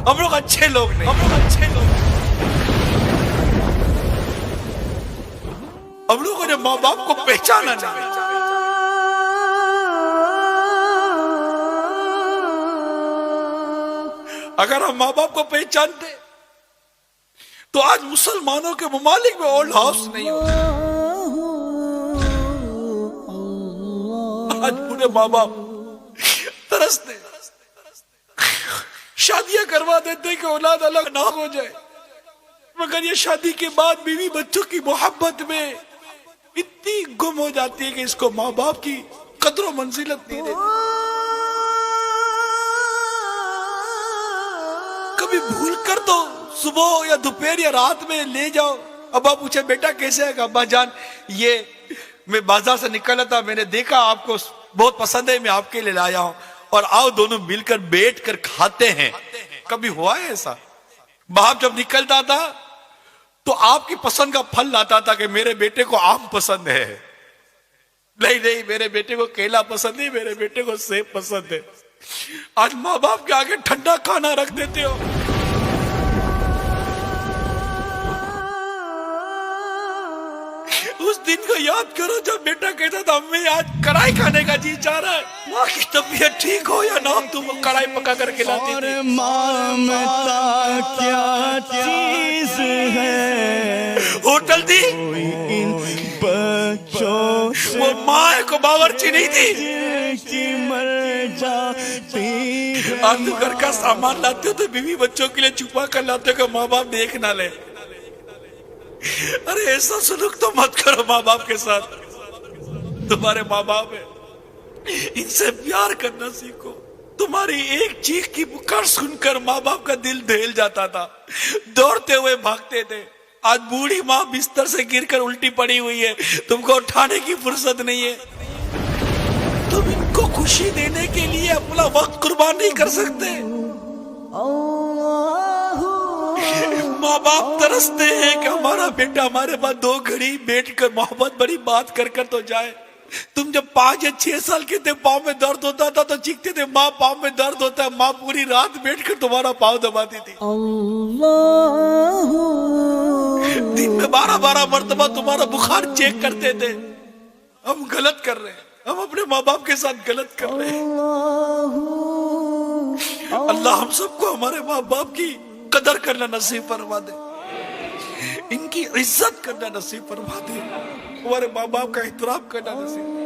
ہم لوگ اچھے لوگ نہیں، ہم لوگ اچھے لوگ نہیں۔ ہم لوگوں نے ماں باپ کو پہچانا نہیں۔ اگر ہم ماں باپ کو پہچانتے تو آج مسلمانوں کے ممالک میں اولڈ ہاؤس نہیں ہوتا۔ آج پورے ماں باپ ترستے، شادیاں کروا دیتے کہ اولاد الگ نہ ہو جائے، مگر یہ شادی کے بعد بیوی بچوں کی محبت میں اتنی گم ہو جاتی ہے کہ اس کو ماں باپ کی قدر و منزلت نہیں دیتی۔ کبھی بھول کر تو صبح یا دوپہر یا رات میں لے جاؤ، ابا پوچھے بیٹا کیسے ہے؟ ابا جان یہ میں بازار سے نکلا تھا، میں نے دیکھا آپ کو بہت پسند ہے، میں آپ کے لیے لایا ہوں، اور آؤ دونوں مل کر بیٹھ کر کھاتے ہیں۔ کبھی ہوا ہے ایسا؟ باپ جب نکلتا تھا تو آپ کی پسند کا پھل لاتا تھا کہ میرے بیٹے کو آم پسند ہے، نہیں میرے بیٹے کو کیلا پسند نہیں، میرے بیٹے کو سیب پسند ہے۔ آج ماں باپ کے آگے ٹھنڈا کھانا رکھ دیتے ہو۔ اس دن کو یاد کرو جب بیٹا کہتا تھا امی آج کڑھائی کھانے کا جی چاہ رہا ہے، ماں کی طبیعت ٹھیک ہو یا نہ ہو تم کڑھائی پکا کر کھلاتی تھی۔ اور مامتا کیا چیز ہے، ہوٹل تھی ان بچوں سے وہ ماں کو باورچی نہیں تھی۔ کی مر جاتی ہے۔ آج تو گھر کا سامان لاتے ہو تو بیوی بچوں کے لیے چھپا کر لاتے ہو کہ ماں باپ دیکھ نہ لے۔ ارے ایسا سلوک تو مت کرو ماں باپ کے ساتھ، تمہارے ماں باپ ہیں، ان سے پیار کرنا سیکھو۔ تمہاری ایک چیخ کی پکار سن کر ماں باپ کا دل دہل جاتا تھا، دوڑتے ہوئے بھاگتے تھے۔ آج بوڑھی ماں بستر سے گر کر الٹی پڑی ہوئی ہے، تم کو اٹھانے کی فرصت نہیں ہے۔ تم ان کو خوشی دینے کے لیے اپنا وقت قربان نہیں کر سکتے۔ ماں باپ ترستے ہیں کہ ہمارا بیٹا ہمارے پاس 2 گھڑی بیٹھ کر محبت بڑی بات کر کر تو جائے۔ تم جب 5 یا 6 سال کے تھے، پاؤں میں درد ہوتا تھا تو چیختے تھے ماں پاؤں میں درد ہوتا ہے، ماں پوری رات بیٹھ کر تمہارا پاؤں دباتی تھی۔ دن میں 12 مرتبہ تمہارا بخار چیک کرتے تھے۔ ہم غلط کر رہے ہیں، ہم اپنے ماں باپ کے ساتھ غلط کر رہے ہیں۔ اللہ ہم سب کو ہمارے ماں باپ کی قدر کرنا نصیب فرما دے، ان کی عزت کرنا نصیب فرما دے، ہمارے ماں باپ کا احترام کرنا نصیب۔